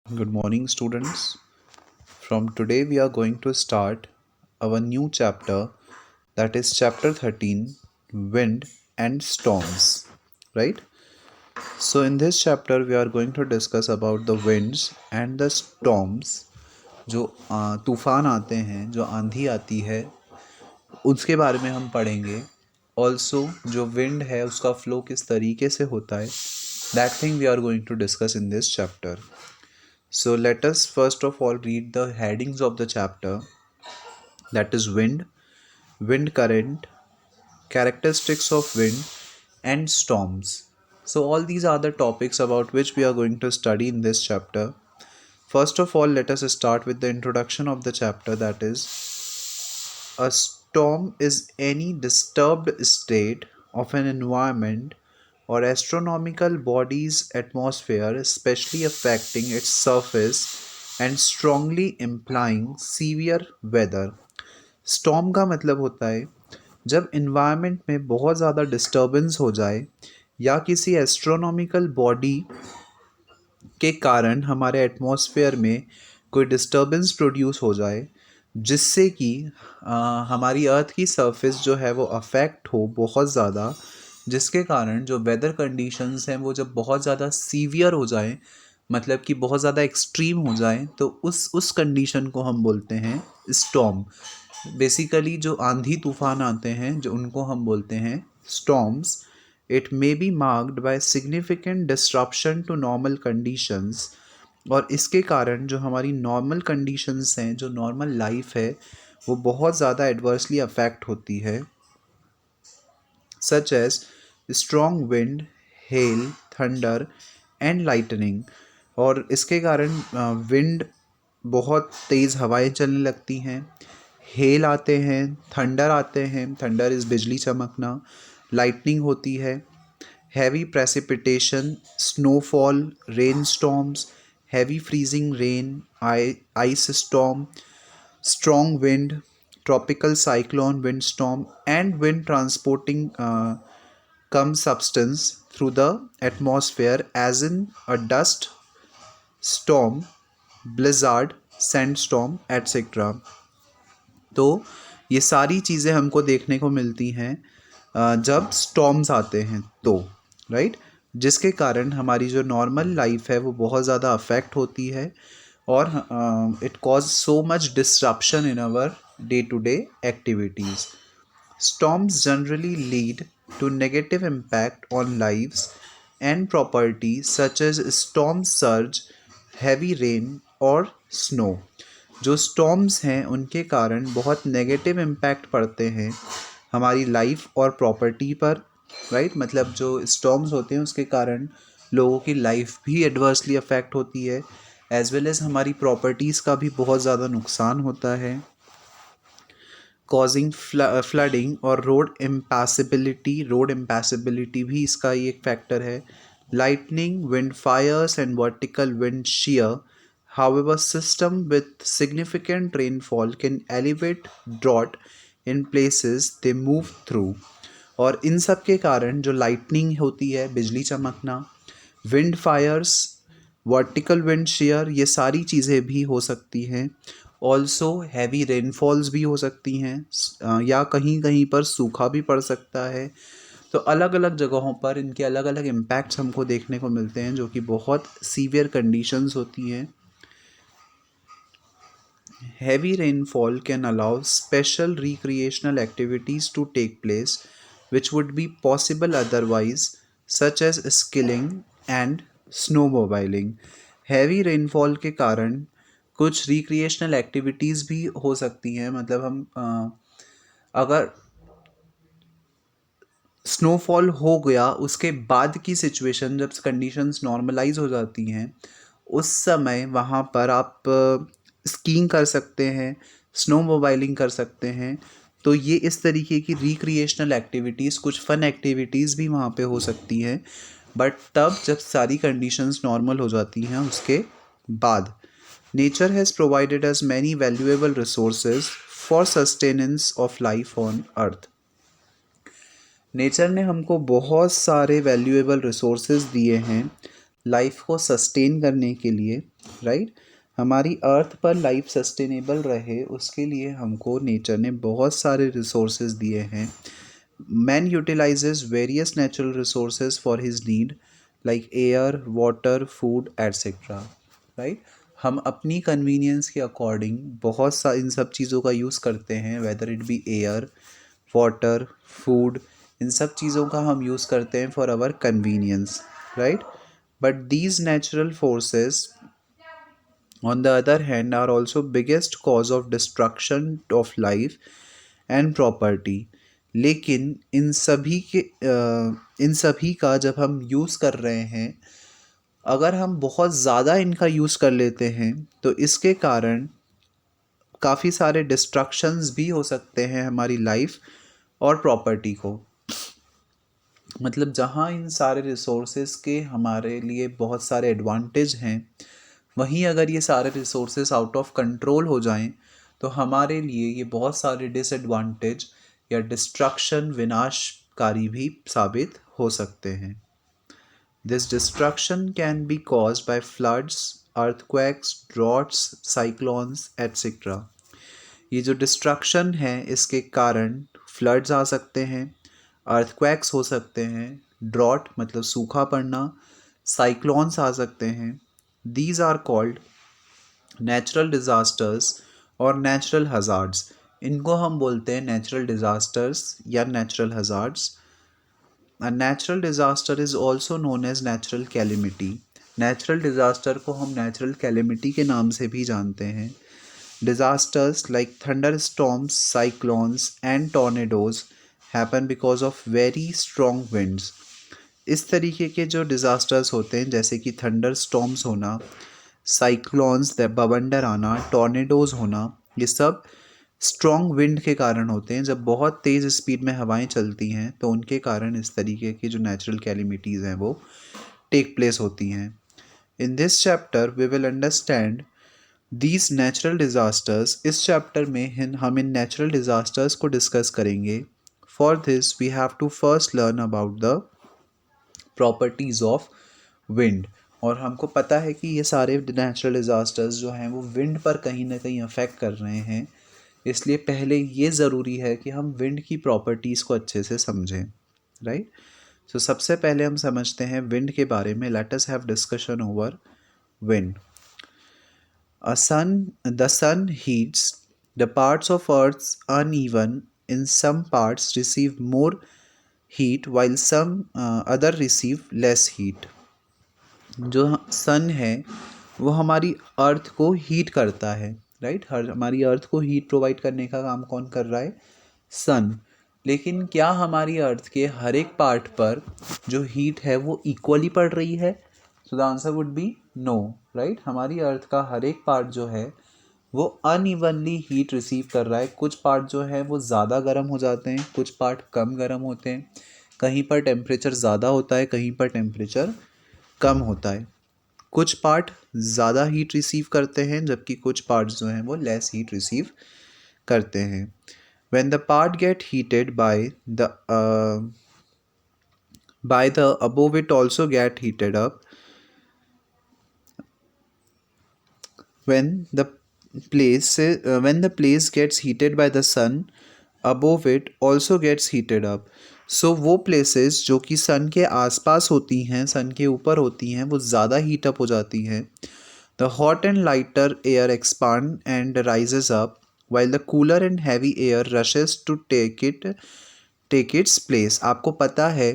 Good morning, students. From today, we are going to start our new chapter, that is chapter 13, Wind and Storms. Right? So, in this chapter, we are going to discuss about the winds and the storms. जो तूफान आते हैं, जो आंधी आती है, उसके बारे में हम पढ़ेंगे. ऑल्सो जो विंड है उसका फ्लो किस तरीके से होता है, that thing we are going to discuss in this chapter. So let us first of all read the headings of the chapter, that is wind, wind current, characteristics of wind, and storms. So all these are the topics about which we are going to study in this chapter. First of all, let us start with the introduction of the chapter, that is a storm is any disturbed state of an environment or astronomical body's atmosphere, especially affecting its surface and strongly implying severe weather. Storm का मतलब होता है जब environment में बहुत ज़्यादा disturbance हो जाए या किसी एस्ट्रोनॉमिकल बॉडी के कारण हमारे एटमॉस्फेयर में कोई डिस्टर्बेंस प्रोड्यूस हो जाए, जिससे कि हमारी अर्थ की सरफेस जो है वो अफेक्ट हो बहुत ज़्यादा, जिसके कारण जो वेदर कंडीशंस हैं वो जब बहुत ज़्यादा सीवियर हो जाए, मतलब कि बहुत ज़्यादा एक्सट्रीम हो जाए, तो उस कंडीशन को हम बोलते हैं स्टॉर्म. बेसिकली जो आंधी तूफान आते हैं जो उनको हम बोलते हैं storms. It may be marked by significant disruption to normal conditions. और इसके कारण जो हमारी नॉर्मल कंडीशंस हैं, जो नॉर्मल लाइफ है, वो बहुत ज़्यादा एडवर्सली अफेक्ट होती है, such as strong wind, hail, thunder and lightning. और इसके कारण विंड, बहुत तेज़ हवाएं चलने लगती हैं, हेल आते हैं, थंडर आते हैं, थंडर इज़ बिजली चमकना, लाइटनिंग होती है, heavy precipitation, snowfall, rain storms, heavy freezing rain, ice storm, strong wind, tropical cyclone, windstorm, and wind transporting come substance through the atmosphere, as in a dust storm, blizzard, sandstorm, etc. तो ये सारी चीज़ें हमको देखने को मिलती हैं जब स्टॉर्म्स आते हैं, तो राइट, जिसके कारण हमारी जो नॉर्मल लाइफ है वो बहुत ज़्यादा अफेक्ट होती है, और it cause so much disruption in our day to day activities. Storms generally lead to negative impact on lives and property, such as storm surge, heavy rain और snow. जो storms हैं उनके कारण बहुत नेगेटिव इम्पैक्ट पड़ते हैं हमारी life और प्रॉपर्टी पर, राइट. मतलब जो स्टॉर्म्स होते हैं उसके कारण लोगों की लाइफ भी एडवर्सली अफेक्ट होती है, एज वेल एज हमारी प्रॉपर्टीज़ का भी बहुत ज़्यादा नुकसान होता है, कॉजिंग फ्लडिंग और रोड इम्पैसिबिलिटी भी इसका ही एक फैक्टर है. Lightning, wind Fyers and vertical wind shear. However, system with significant rainfall can elevate drought in places they move through. और इन सब के कारण जो लाइटनिंग होती है, बिजली चमकना, wind fires, vertical wind shear, ये सारी चीज़ें भी हो सकती हैं. ऑल्सो हैवी रेनफॉल्स भी हो सकती हैं, या कहीं कहीं पर सूखा भी पड़ सकता है. तो अलग अलग जगहों पर इनके अलग अलग इम्पैक्ट्स हमको देखने को मिलते हैं, जो कि बहुत सीवियर कंडीशंस होती हैं. Heavy rainfall can allow special recreational activities to take place which would be possible otherwise, such as skiing and snowmobiling. Heavy rainfall के कारण कुछ recreational activities भी हो सकती हैं. मतलब हम अगर स्नोफॉल हो गया उसके बाद की सिचुएशन, जब कंडीशंस नॉर्मलाइज हो जाती हैं, उस समय वहाँ पर आप स्कीइंग कर सकते हैं, स्नो मोबाइलिंग कर सकते हैं. तो ये इस तरीके की रिक्रिएशनल एक्टिविटीज़, कुछ फ़न एक्टिविटीज़ भी वहाँ पे हो सकती हैं, बट तब जब सारी कंडीशंस नॉर्मल हो जाती हैं उसके बाद. Nature has provided us many valuable resources for sustenance of life on earth. Nature ने हमको बहुत सारे वैल्यूएबल रिसोर्सेज दिए हैं लाइफ को सस्टेन करने के लिए, राइट। हमारी अर्थ पर लाइफ सस्टेनेबल रहे उसके लिए हमको नेचर ने बहुत सारे रिसोर्सेज दिए हैं। Man utilises various natural resources for his need like air, water, food etcetera, right. हम अपनी कन्वीनियंस के अकॉर्डिंग बहुत सा इन सब चीज़ों का यूज़ करते हैं, whether it be air, water, food, इन सब चीज़ों का हम यूज़ करते हैं for our convenience, right. But these natural forces on the other hand are also biggest cause of destruction of life and property। लेकिन इन सभी का जब हम यूज़ कर रहे हैं, अगर हम बहुत ज़्यादा इनका यूज़ कर लेते हैं तो इसके कारण काफ़ी सारे डिस्ट्रक्शंस भी हो सकते हैं हमारी लाइफ और प्रॉपर्टी को। मतलब जहाँ इन सारे रिसोर्सेज के हमारे लिए बहुत सारे एडवांटेज हैं, वहीं अगर ये सारे रिसोर्सेज आउट ऑफ कंट्रोल हो जाएं तो हमारे लिए ये बहुत सारे डिसएडवांटेज या डिस्ट्रक्शन, विनाशकारी भी साबित हो सकते हैं। This destruction can be caused by floods, earthquakes, droughts, cyclones etcetera. ये जो डिस्ट्रक्शन है इसके कारण फ्लड्स आ सकते हैं, अर्थक्वेक्स हो सकते हैं, ड्रॉट मतलब सूखा पड़ना, साइक्लोन्स आ सकते हैं। These are called natural disasters और natural hazards। इनको हम बोलते हैं natural disasters या natural hazards। A natural disaster is also known as natural calamity। natural disaster को हम natural calamity के नाम से भी जानते हैं। Disasters like thunderstorms, cyclones and tornadoes happen because of very strong winds। इस तरीके के जो डिज़ास्टर्स होते हैं जैसे कि थंडर स्टॉर्म्स होना, साइक्लोन्स बवंडर आना, टॉर्नेडोज़ होना, ये सब स्ट्रॉन्ग विंड के कारण होते हैं। जब बहुत तेज़ स्पीड में हवाएं चलती हैं तो उनके कारण इस तरीके की जो नेचुरल कैलिमिटीज़ हैं वो टेक प्लेस होती हैं। In this chapter we will understand these natural disasters. इस चैप्टर में हम इन नेचुरल डिज़ास्टर्स को डिस्कस करेंगे। For this we have to first learn about the properties of wind. और हमको पता है कि ये सारे नेचुरल डिज़ास्टर्स जो हैं वो विंड पर कहीं ना कहीं अफेक्ट कर रहे हैं, इसलिए पहले ये ज़रूरी है कि हम विंड की प्रॉपर्टीज़ को अच्छे से समझें, राइट। सो सबसे पहले हम समझते हैं विंड के बारे में। Let us have discussion over wind. The sun heats the parts of Earth uneven. In some parts receive more heat while some other receive less heat। जो सन है वो हमारी अर्थ को हीट करता है, राइट। हमारी अर्थ को हीट प्रोवाइड करने का काम कौन कर रहा है? सन। लेकिन क्या हमारी अर्थ के हर एक पार्ट पर जो हीट है वो इक्वली पड़ रही है? So the answer would be no, right. हमारी अर्थ का हर एक पार्ट जो है वो अनइवनली हीट रिसीव कर रहा है। कुछ पार्ट जो है वो ज़्यादा गर्म हो जाते हैं, कुछ पार्ट कम गर्म होते हैं, कहीं पर टेम्परेचर ज़्यादा होता है, कहीं पर टेम्परेचर कम होता है। कुछ पार्ट ज़्यादा हीट रिसीव करते हैं जबकि कुछ पार्ट्स जो हैं वो लेस हीट रिसीव करते हैं। When the part get heated by the above it also get heated up। When the place gets heated by the sun above it also gets heated up। सो वो places जो कि सन के आसपास होती हैं, सन के ऊपर होती हैं, वो ज़्यादा हीट अप हो जाती हैं। The hot and lighter air expand and rises up while the cooler and heavy air rushes to take its place। आपको पता है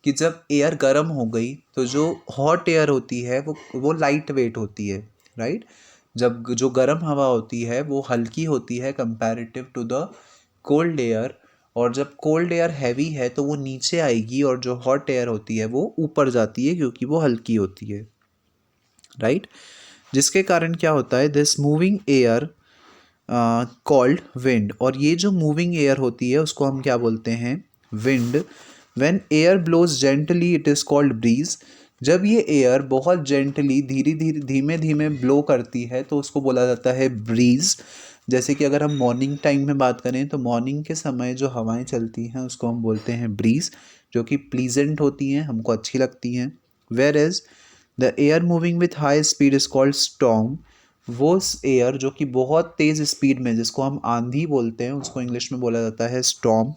कि जब एयर गर्म हो गई तो जो हॉट एयर होती है वो लाइट वेट होती है, राइट। जब जो गर्म हवा होती है वो हल्की होती है comparative to the cold air, और जब कोल्ड एयर हैवी है तो वो नीचे आएगी और जो हॉट एयर होती है वो ऊपर जाती है क्योंकि वो हल्की होती है, राइट। जिसके कारण क्या होता है, this moving air called wind. और ये जो मूविंग एयर होती है उसको हम क्या बोलते हैं? Wind. When air blows gently it is called breeze. जब ये एयर बहुत जेंटली धीमे धीमे ब्लो करती है तो उसको बोला जाता है ब्रीज। जैसे कि अगर हम मॉर्निंग टाइम में बात करें तो मॉर्निंग के समय जो हवाएं चलती हैं उसको हम बोलते हैं ब्रीज, जो कि प्लीजेंट होती हैं, हमको अच्छी लगती हैं। Whereas the air moving with high speed is called storm. वो एयर जो कि बहुत तेज़ स्पीड में, जिसको हम आंधी बोलते हैं, उसको इंग्लिश में बोला जाता है storm.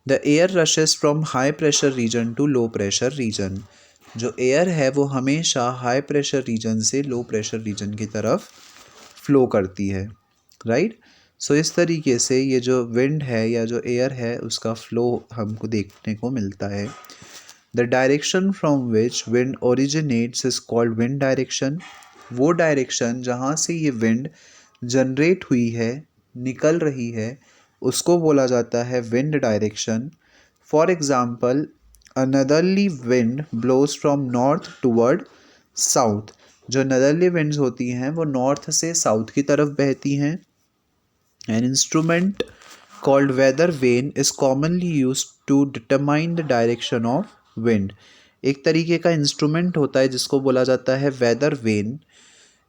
The air rushes from high pressure region to low pressure region. जो एयर है वो हमेशा हाई प्रेशर रीजन से लो प्रेशर रीजन की तरफ फ्लो करती है, राइट। सो इस तरीके से ये जो विंड है या जो एयर है उसका फ्लो हमको देखने को मिलता है। The direction from which wind originates is called wind direction. वो डायरेक्शन जहाँ से ये विंड जनरेट हुई है, निकल रही है, उसको बोला जाता है wind direction. For example, a northerly wind blows from north toward south. जो नदरली विंड्स होती हैं वो नॉर्थ से साउथ की तरफ बहती हैं। An instrument called weather vane is commonly used to determine the direction of wind। एक तरीके का इंस्ट्रूमेंट होता है जिसको बोला जाता है वेदर वेन।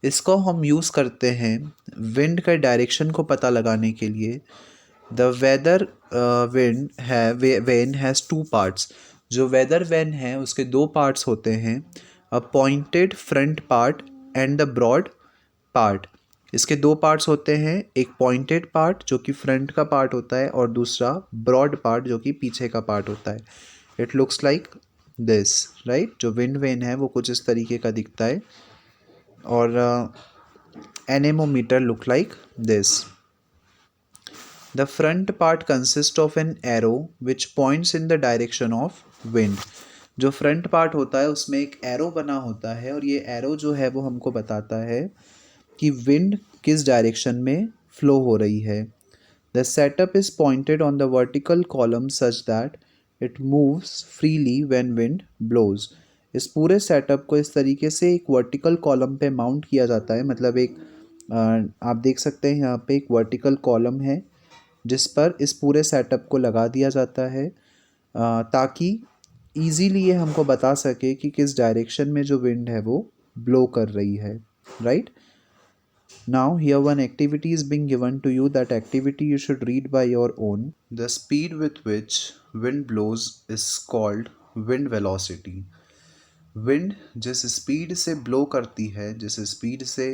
इसको हम यूज़ करते हैं विंड का डायरेक्शन को पता लगाने के लिए। The weather vane has two parts. जो वेदर वेन है उसके दो पार्ट्स होते हैं, a pointed front part and the broad part. इसके दो पार्ट्स होते हैं, एक पॉइंटेड पार्ट जो कि फ्रंट का पार्ट होता है और दूसरा ब्रॉड पार्ट जो कि पीछे का पार्ट होता है। It looks like this, right. जो विंड वेन है वो कुछ इस तरीके का दिखता है और anemometer look like this. The front part consist of an arrow which points in the direction of wind. जो फ्रंट पार्ट होता है उसमें एक एरो बना होता है और ये एरो जो है वो हमको बताता है कि विंड किस डायरेक्शन में फ्लो हो रही है। The setup is pointed on the vertical column such that it moves freely when wind blows. इस पूरे सेटअप को इस तरीके से एक वर्टिकल कॉलम पे माउंट किया जाता है, मतलब एक आप देख सकते हैं यहाँ पे एक वर्टिकल कॉलम है जिस पर इस पूरे सेटअप को लगा दिया जाता है ताकि ईजीली ये हमको बता सके कि किस डायरेक्शन में जो विंड है वो ब्लो कर रही है, right. Now here one activity is being given to you. That activity you should read by your own. The speed with which wind blows is called wind velocity. Wind जिस speed से blow करती है, जिस speed से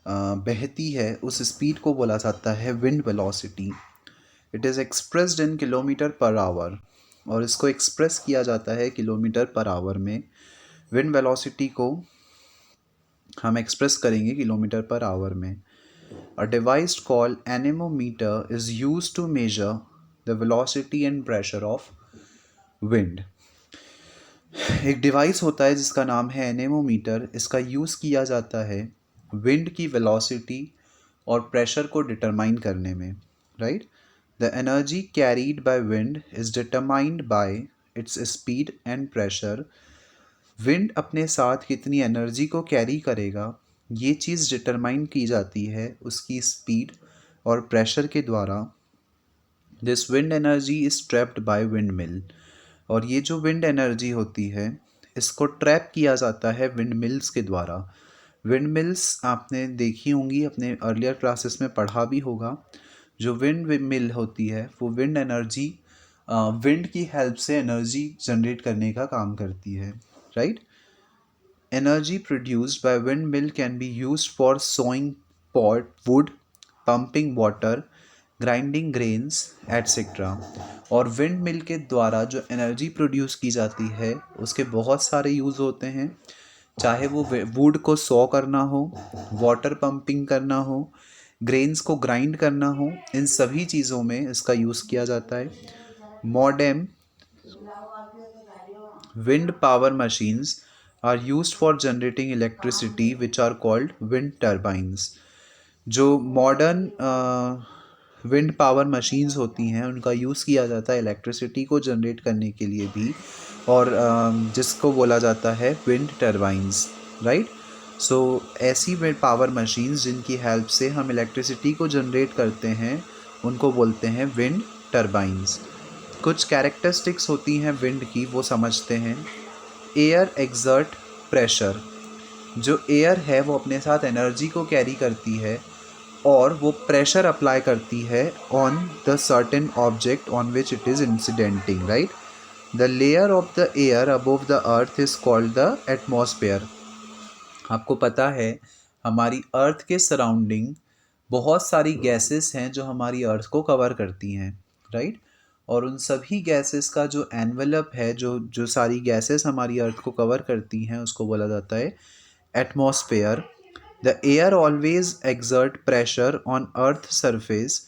बहती है, उस speed को बोला जाता है wind velocity. It is expressed in kilometre per our और इसको एक्सप्रेस किया जाता है किलोमीटर पर आवर में। विंड वेलोसिटी को हम एक्सप्रेस करेंगे किलोमीटर पर आवर में। A device called anemometer is used to measure the velocity and pressure of wind. एक डिवाइस होता है जिसका नाम है एनेमोमीटर। इसका यूज़ किया जाता है विंड की वेलोसिटी और प्रेशर को डिटरमाइन करने में, right. The energy carried by wind is determined by its speed and pressure. Wind अपने साथ कितनी एनर्जी को कैरी करेगा ये चीज़ डिटरमाइन की जाती है उसकी स्पीड और प्रेशर के द्वारा। This wind energy is trapped by wind mill. और ये जो विंड एनर्जी होती है इसको ट्रैप किया जाता है विंड मिल्स के द्वारा। विंड मिल्स आपने देखी होंगी, अपने अर्लियर क्लासेस में पढ़ा भी होगा। जो विंड मिल होती है वो विंड एनर्जी विंड की हेल्प से एनर्जी जनरेट करने का काम करती है, right. Energy produced by windmill can be used for sawing wood, pumping water, grinding grains, etc. और विंड मिल के द्वारा जो एनर्जी प्रोड्यूस की जाती है उसके बहुत सारे यूज़ होते हैं, चाहे वो वुड को सॉ करना हो, वाटर पंपिंग करना हो, ग्रेन्स को ग्राइंड करना हो, इन सभी चीज़ों में इसका यूज़ किया जाता है। Modern wind power machines are used for generating electricity which are called wind turbines। जो मॉडर्न विंड पावर मशीन्स होती हैं उनका यूज़ किया जाता है इलेक्ट्रिसिटी को जनरेट करने के लिए भी, और जिसको बोला जाता है विंड टर्बाइंस, राइट। सो ऐसी विंड पावर मशीन्स जिनकी हेल्प से हम इलेक्ट्रिसिटी को जनरेट करते हैं उनको बोलते हैं विंड टर्बाइंस। कुछ कैरेक्टरिस्टिक्स होती हैं विंड की, वो समझते हैं। Air exert pressure. जो एयर है वो अपने साथ एनर्जी को कैरी करती है और वो प्रेशर अप्लाई करती है on the certain object on which it is incidenting, right. The layer of the air above the earth is called the atmosphere. आपको पता है हमारी अर्थ के सराउंडिंग बहुत सारी गैसेस हैं जो हमारी अर्थ को कवर करती हैं, राइट। और उन सभी गैसेस का जो एनवेलप है, जो जो सारी गैसेस हमारी अर्थ को कवर करती हैं, उसको बोला जाता है atmosphere. The air always exert pressure on earth surface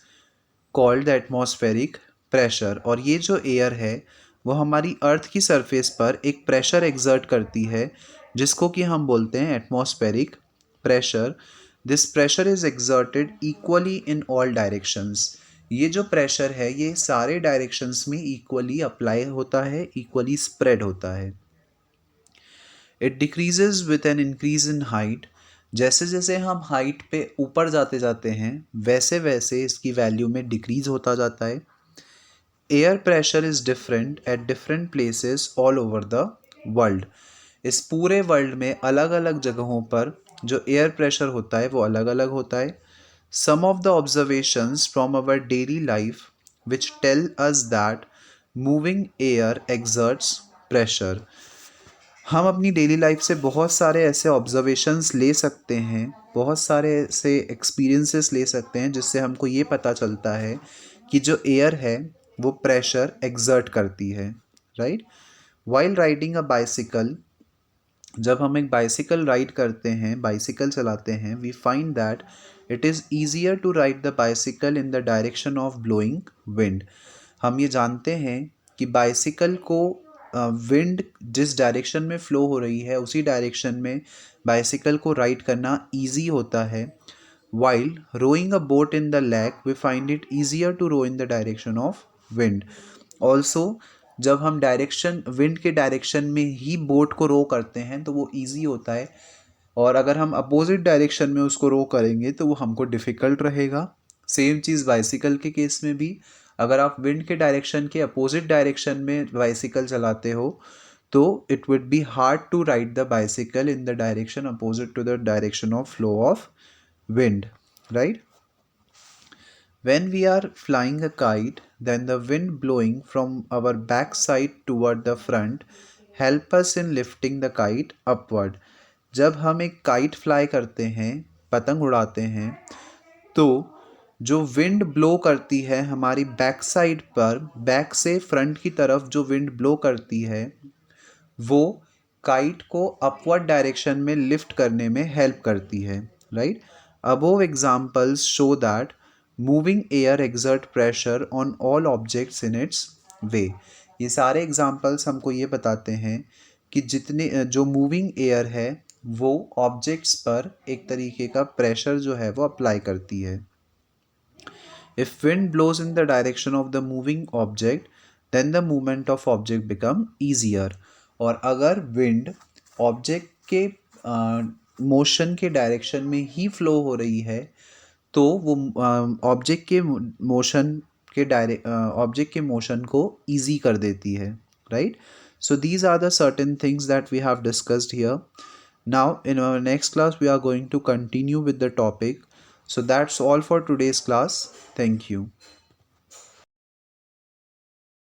called the atmospheric pressure. और ये जो एयर है वो हमारी अर्थ की सरफेस पर एक प्रेशर एक्सर्ट करती है जिसको कि हम बोलते हैं atmospheric pressure. This pressure is exerted equally in all directions. ये जो प्रेशर है ये सारे डायरेक्शंस में इक्वली अप्लाई होता है, इक्वली स्प्रेड होता है। It decreases with an increase in height. जैसे जैसे हम हाइट पे ऊपर जाते जाते हैं वैसे वैसे इसकी वैल्यू में डिक्रीज होता जाता है। Air pressure is different at different places all over the world. इस पूरे वर्ल्ड में अलग अलग जगहों पर जो एयर प्रेशर होता है वो अलग अलग होता है। Some of the observations from our daily life which tell us that moving air exerts pressure. हम अपनी डेली लाइफ से बहुत सारे ऐसे ऑब्जर्वेशंस ले सकते हैं, बहुत सारे ऐसे एक्सपीरियंसेस ले सकते हैं जिससे हमको ये पता चलता है कि जो एयर है वो प्रेशर एक्सर्ट करती है, right. While riding a bicycle, जब हम एक बाइसिकल राइड करते हैं, बाइसिकल चलाते हैं, we find that it is easier to ride the bicycle in the direction of blowing wind. हम ये जानते हैं कि बाइसिकल को विंड जिस डायरेक्शन में फ़्लो हो रही है उसी डायरेक्शन में बाइसिकल को राइड करना ईजी होता है। While rowing a boat in the lake we find it easier to row in the direction of wind. Also जब हम डायरेक्शन विंड के डायरेक्शन में ही बोट को रो करते हैं तो वो ईजी होता है, और अगर हम अपोजिट डायरेक्शन में उसको रो करेंगे तो वो हमको डिफ़िकल्ट रहेगा। सेम चीज़ बाइसिकल के केस में भी, अगर आप विंड के डायरेक्शन के अपोजिट डायरेक्शन में बाइसिकल चलाते हो तो it would be hard to ride the bicycle in the direction opposite to the direction of flow of wind, right? When we are flying a kite, then the wind blowing from our backside toward the front help us in lifting the kite upward. जब हम एक kite fly करते हैं, पतंग उड़ाते हैं, तो जो विंड ब्लो करती है हमारी बैक साइड पर, बैक से फ्रंट की तरफ जो विंड ब्लो करती है वो काइट को अपवर्ड डायरेक्शन में लिफ्ट करने में हेल्प करती है, right. Above examples show that moving air exert pressure on all objects in its way. ये सारे एग्जाम्पल्स हमको ये बताते हैं कि जितने जो मूविंग एयर है वो ऑब्जेक्ट्स पर एक तरीके का प्रेशर जो है वो अप्लाई करती है। If wind blows in the direction of the moving object, then the movement of object become easier. और अगर विंड ऑब्जेक्ट के मोशन के डायरेक्शन में ही फ्लो हो रही है तो वो ऑब्जेक्ट के मोशन को ईजी कर देती है, right. So these are the certain things that we have discussed here. Now, in our next class, we are going to continue with the topic. So, that's all for today's class. Thank you.